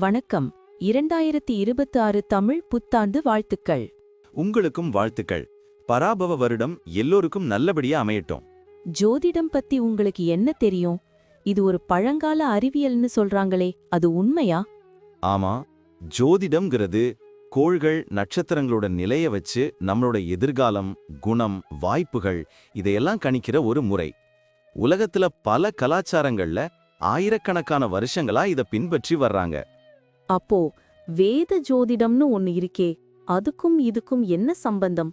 வணக்கம். 2026 தமிழ் புத்தாண்டு வாழ்த்துக்கள். உங்களுக்கும் வாழ்த்துக்கள். பராபவ வருடம் எல்லோருக்கும் நல்லபடியா அமையட்டும். ஜோதிடம் பத்தி உங்களுக்கு என்ன தெரியும்? இது ஒரு பழங்கால அறிவியல்னு சொல்றாங்களே, அது உண்மையா? ஆமா, ஜோதிடம்ங்கிறது கோள்கள் நட்சத்திரங்களோட நிலைய வச்சு நம்மளோட எதிர்காலம், குணம், வாய்ப்புகள் இதையெல்லாம் கணிக்கிற ஒரு முறை. உலகத்துல பல கலாச்சாரங்கள்ல ஆயிரக்கணக்கான வருஷங்களா இத பின்பற்றி வர்றாங்க. அப்போ வேத ஜோதிடம்னு ஒன்னு இருக்கே, அதுக்கும் இதுக்கும் என்ன சம்பந்தம்?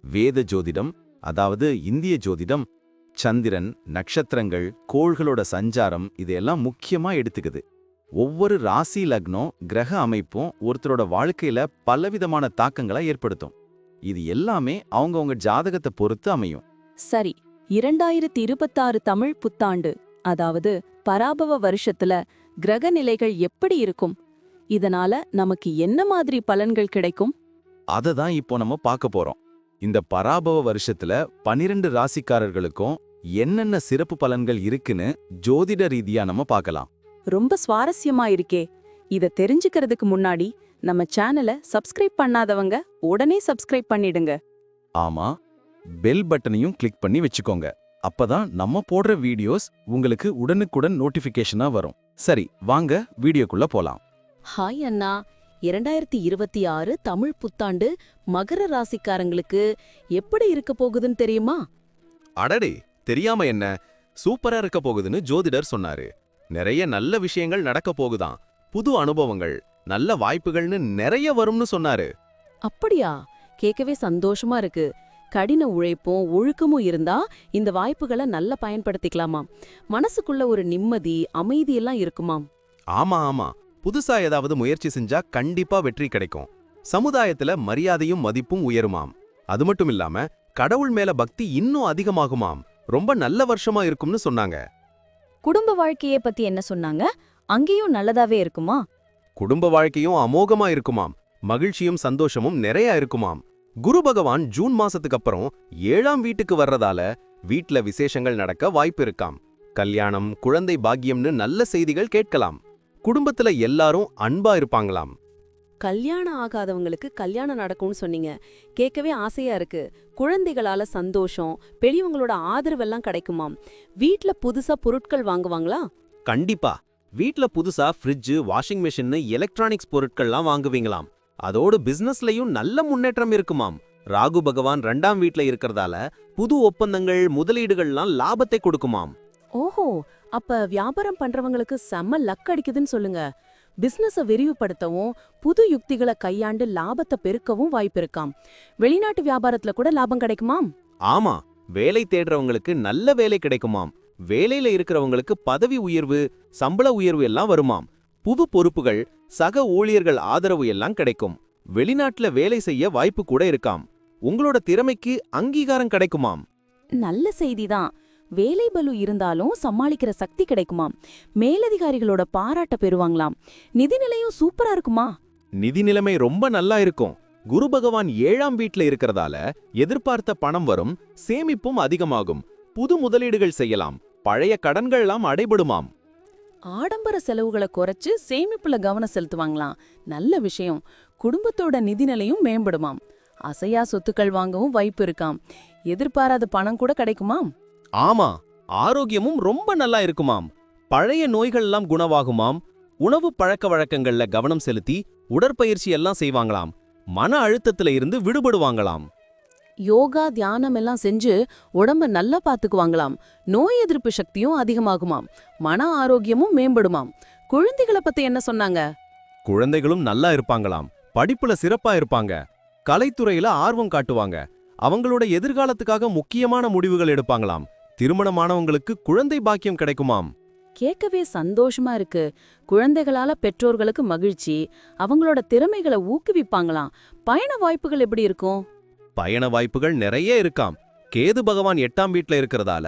வேத ஜோதிடம், அதாவது இந்திய ஜோதிடம், சந்திரன், நட்சத்திரங்கள், கோள்களோட சஞ்சாரம் இதையெல்லாம் முக்கியமா எடுத்துக்குது. ஒவ்வொரு ராசி லக்னம், கிரக அமைப்பும் ஒருத்தரோட வாழ்க்கையில பலவிதமான தாக்கங்களை ஏற்படுத்தும். இது எல்லாமே அவங்கவங்க ஜாதகத்தை பொறுத்து அமையும். சரி, 2026 தமிழ் புத்தாண்டு, அதாவது பராபவ வருஷத்துல கிரக நிலைகள் எப்படி இருக்கும்? இதனால நமக்கு என்ன மாதிரி பலன்கள் கிடைக்கும்? அததான் இப்போ நம்ம பார்க்க போறோம். இந்த பராபவ வருஷத்துல 12 ராசிக்காரர்களுக்கும் என்னென்ன சிறப்பு பலன்கள் இருக்குன்னு ஜோதிட ரீதியா நம்ம பார்க்கலாம். ரொம்ப சுவாரஸ்யமா இருக்கே. இத தெரிஞ்சுக்கிறதுக்கு முன்னாடி நம்ம சேனலை சப்ஸ்கிரைப் பண்ணாதவங்க உடனே சப்ஸ்கிரைப் பண்ணிடுங்க. ஆமா, பெல் பட்டனையும் கிளிக் பண்ணி வச்சுக்கோங்க. அப்பதான் நம்ம போடுற வீடியோஸ் உங்களுக்கு உடனுக்குடன் நோட்டிபிகேஷனா வரும். சரி, வாங்க வீடியோக்குள்ள போலாம். ஹாய் அண்ணா, 2026 தமிழ் புத்தாண்டு மகர ராசிக்காரங்களுக்கு எப்படி இருக்க போகுதுன்னு தெரியுமா? அடடே, தெரியாம என்ன, சூப்பரா இருக்க போகுதுன்னு ஜோதிடர் சொன்னாரு. நிறைய நல்ல விஷயங்கள் நடக்க போகுதாம். புது அனுபவங்கள், நல்ல வாய்ப்புகள்னு நிறைய வரும்னு சொன்னாரு. அப்படியா? கேட்கவே சந்தோஷமா இருக்கு. கடின உழைப்பும் ஒழுக்கமும் இருந்தா இந்த வாய்ப்புகளை நல்லா பயன்படுத்திக்கலாமாம். மனசுக்குள்ள ஒரு நிம்மதி, அமைதியெல்லாம் இருக்குமாம். ஆமா ஆமா, புதுசா ஏதாவது முயற்சி செஞ்சா கண்டிப்பா வெற்றி கிடைக்கும். சமுதாயத்துல மரியாதையும் மதிப்பும் உயருமாம். அது மட்டும் இல்லாம கடவுள் மேல பக்தி இன்னும் அதிகமாகுமாம். ரொம்ப நல்ல வருஷமா இருக்கும்னு சொன்னாங்க. குடும்ப வாழ்க்கையை பத்தி என்ன சொன்னாங்க? அங்கேயும் நல்லதாவே இருக்குமா? குடும்ப வாழ்க்கையும் அமோகமா இருக்குமாம். மகிழ்ச்சியும் சந்தோஷமும் நிறைய இருக்குமாம். குரு பகவான் ஜூன் மாசத்துக்கு அப்புறம் 7ஆம் வீட்டுக்கு வர்றதால வீட்ல விசேஷங்கள் நடக்க வாய்ப்பு இருக்காம். கல்யாணம், குழந்தை பாக்கியம்னு நல்ல செய்திகள் கேட்கலாம். குடும்பத்துல எல்லாரும் அன்பா இருப்பாங்களாம். கல்யாணம் ஆகாதவங்களுக்கு கல்யாணம் நடக்கும்னு சொன்னீங்க. கேட்கவே ஆசையா இருக்கு. குழந்தைகளால சந்தோஷம், பெரியவங்களோட ஆதரவெல்லாம் கிடைக்குமாம். வீட்ல புதுசா பொருட்கள் வாங்குவாங்களா? கண்டிப்பா. வீட்ல புதுசா ஃப்ரிட்ஜ், வாஷிங் மெஷின், எலக்ட்ரானிக்ஸ் பொருட்கள்லாம் வாங்குவீங்களாம். அதோடு பிசினஸ்லயும் நல்ல முன்னேற்றம் இருக்குமாம். ராகு பகவான் 2ஆம் வீட்ல இருக்கறதால புது ஒப்பந்தங்கள், முதலீடுகள்லாம் லாபத்தை கொடுக்குமாம். ஓஹோ, அப்ப வியாபாரம் பண்றவங்களுக்கு செம்ம லக் அடிக்குதுன்னு சொல்லுங்க. பிசினஸ விரிவுபடுத்தவும் புது யுக்திகளை கையாண்டு லாபத்தை பெருக்கவும் வாய்ப்பு இருக்காம். வெளிநாட்டு வியாபாரத்துல கூட லாபம் கிடைக்குமாம். ஆமா, வேலை தேடுறவங்களுக்கு நல்ல வேலை கிடைக்குமாம். வேலையில இருக்கிறவங்களுக்கு பதவி உயர்வு, சம்பள உயர்வு எல்லாம் வருமாம். புது பொறுப்புகள், சக ஊழியர்கள் ஆதரவு எல்லாம் கிடைக்கும். வெளிநாட்டுல வேலை செய்ய வாய்ப்பு கூட இருக்காம். உங்களோட திறமைக்கு அங்கீகாரம் கிடைக்குமாம். நல்ல செய்திதான். வேலை பலு இருந்தாலும் சமாளிக்கிற சக்தி கிடைக்குமாம். மேலதிகாரிகளோட பாராட்ட பெறுவாங்களாம். நிதிநிலையும் சூப்பரா இருக்குமா? நிதி நிலைமை ரொம்ப நல்லா இருக்கும். குரு பகவான் 7ஆம் வீட்ல இருக்கறதால எதிர்பார்த்த பணம் வரும், சேமிப்பும் அதிகமாகும். புது முதலீடுகள் செய்யலாம். பழைய கடன்கள்லாம் அடைபடுமாம். ஆடம்பர செலவுகளை குறைச்சு சேமிப்புல கவனம் செலுத்துவாங்களாம். நல்ல விஷயம். குடும்பத்தோட நிதிநிலையும் மேம்படுமாம். அசையா சொத்துக்கள் வாங்கவும் வாய்ப்பு இருக்காம். எதிர்பாராத பணம் கூட கிடைக்குமாம். ஆமா, ஆரோக்கியமும் ரொம்ப நல்லா இருக்குமாம். பழைய நோய்கள்லாம் குணமாகுமாம். உணவு பழக்க வழக்கங்கள்ல கவனம் செலுத்தி உடற்பயிற்சி எல்லாம் செய்வாங்களாம். மன அழுத்தத்துல இருந்து விடுபடுவாங்களாம். யோகா, தியானம் எல்லாம் செஞ்சு உடம்ப நல்லா பாத்துக்குவாங்களாம். நோய் எதிர்ப்பு சக்தியும் அதிகமாகுமாம். மன ஆரோக்கியமும் மேம்படுமாம். குழந்தைகளை பத்தி என்ன சொன்னாங்க? குழந்தைகளும் நல்லா இருப்பாங்களாம். படிப்புல சிறப்பா இருப்பாங்க. கலைத்துறையில ஆர்வம் காட்டுவாங்க. அவங்களோட எதிர்காலத்துக்காக முக்கியமான முடிவுகள் எடுப்பாங்களாம். திருமணமானவங்களுக்கு குழந்தை பாக்கியம் கிடைக்குமாம். கேட்கவே சந்தோஷமா இருக்கு. குழந்தைகளால பெற்றோர்களுக்கு மகிழ்ச்சி. அவங்களோட திறமைகளை ஊக்குவிப்பாங்களாம். பயண வாய்ப்புகள் எப்படி இருக்கும்? பயண வாய்ப்புகள் நிறைய இருக்காம். கேது பகவான் 8ஆம் வீட்ல இருக்கறதால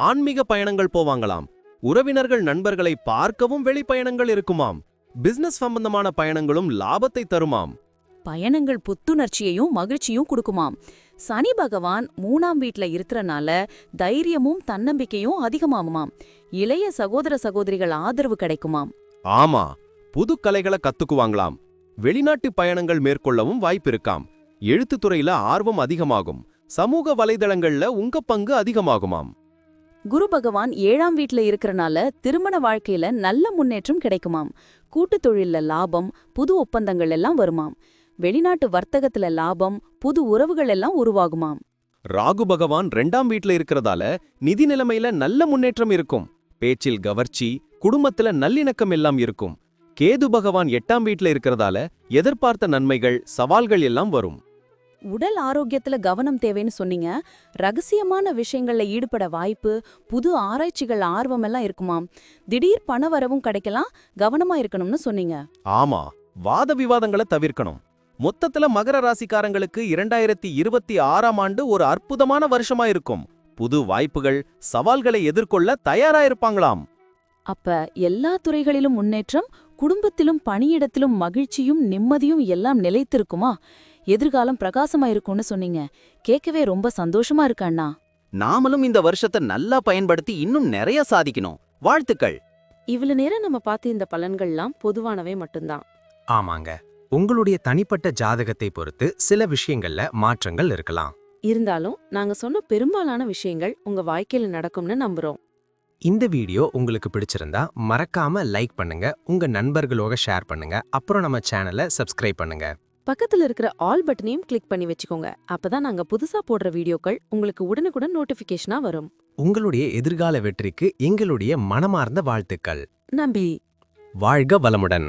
ஆன்மீக பயணங்கள் போவாங்களாம். உறவினர்கள், நண்பர்களை பார்க்கவும் வெளிப்பயணங்கள் இருக்குமாம். பிசினஸ் சம்பந்தமான பயணங்களும் லாபத்தை தருமாம். பயணங்கள் புத்துணர்ச்சியையும் மகிழ்ச்சியும் கொடுக்குமாம். சனி பகவான் 3ஆம் வீட்ல இருக்கிறனால தைரியமும் தன்னம்பிக்கையும் அதிகமாகுமாம். இளைய சகோதர சகோதரிகள் ஆதரவு கிடைக்குமாம். ஆமா, புது கலைகளை கத்துக்குவாங்களாம். வெளிநாட்டு பயணங்கள் மேற்கொள்ளவும் வாய்ப்பிருக்காம். எழுத்துத்துறையில ஆர்வம் அதிகமாகும். சமூக வலைதளங்கள்ல உங்க பங்கு அதிகமாகுமாம். குரு பகவான் 7ஆம் வீட்ல இருக்கறனால திருமண வாழ்க்கையில நல்ல முன்னேற்றம் கிடைக்குமாம். கூட்டுத் தொழில்ல லாபம், புது ஒப்பந்தங்கள் எல்லாம் வருமாம். வெளிநாட்டு வர்த்தகத்துல லாபம், புது உறவுகள் எல்லாம் உருவாகுமாம். ராகு பகவான் 2ஆம் வீட்ல இருக்கறதால நிதி நிலைமையில நல்ல முன்னேற்றம் இருக்கும். பேச்சில் கவர்ச்சி, குடும்பத்துல நல்லிணக்கம் எல்லாம் இருக்கும். கேது பகவான் 8ஆம் வீட்ல இருக்கறதால எதிர்பார்த்த நன்மைகள், சவால்கள் எல்லாம் வரும். உடல் ஆரோக்கியத்துல கவனம் தேவைன்னு சொன்னீங்க. ரகசியமான விஷயங்கள்ல ஈடுபட வாய்ப்பு, புது ஆராய்ச்சிகள் ஆர்வமெல்லாம் இருக்குமாம். திடீர் பணவரவும் கிடைக்கலாம். கவனமா இருக்கணும்னு சொன்னீங்க. ஆமா, வாத விவாதங்களை தவிர்க்கணும். மொத்தத்துல மகர ராசிக்காரங்களுக்கு 2026ஆம் ஆண்டு ஒரு அற்புதமான வருஷமா இருக்கும். புது வாய்ப்புகள், சவால்களை எதிர்கொள்ள தயாரா இருப்பாங்களாம். அப்ப எல்லா துறைகளிலும் முன்னேற்றம், குடும்பத்திலும் பணியிடத்திலும் மகிழ்ச்சியும் நிம்மதியும் எல்லாம் நிலைத்திருக்குமா? எதிர்காலம் பிரகாசமா இருக்கும்னு சொன்னீங்க. கேட்கவே ரொம்ப சந்தோஷமா இருக்கு அண்ணா. நாமளும் இந்த வருஷத்தை நல்லா பயன்படுத்தி இன்னும் நிறைய சாதிக்கணும். வாழ்த்துக்கள். இவ்வளவு நேரம் நம்ம பார்த்த இந்த பலன்கள்லாம் பொதுவானவே மட்டும்தான். ஆமாங்க, உங்களுடைய தனிப்பட்ட ஜாதகத்தை பொறுத்து சில விஷயங்கள்ல மாற்றங்கள் இருக்கலாம். இருந்தாலும் நாங்க சொன்ன பெரும்பாலான விஷயங்கள் உங்க வாழ்க்கையில நடக்கும்னு நம்புறோம். இந்த வீடியோ உங்களுக்கு பிடிச்சிருந்தா மறக்காம லைக் பண்ணுங்க, உங்க நண்பர்களோட ஷேர் பண்ணுங்க, அப்புறம் நம்ம சேனலை சப்ஸ்கிரைப் பண்ணுங்க. பக்கத்துல இருக்கிற ஆல் பட்டனையும் கிளிக் பண்ணி வச்சுக்கோங்க. அப்பதான் நாங்க புதுசா போடுற வீடியோக்கள் உங்களுக்கு உடனுக்குடன் நோட்டிபிகேஷனா வரும். உங்களுடைய எதிர்கால வெற்றிக்கு எங்களுடைய மனமார்ந்த வாழ்த்துக்கள். நம்பி வாழ்க வளமுடன்.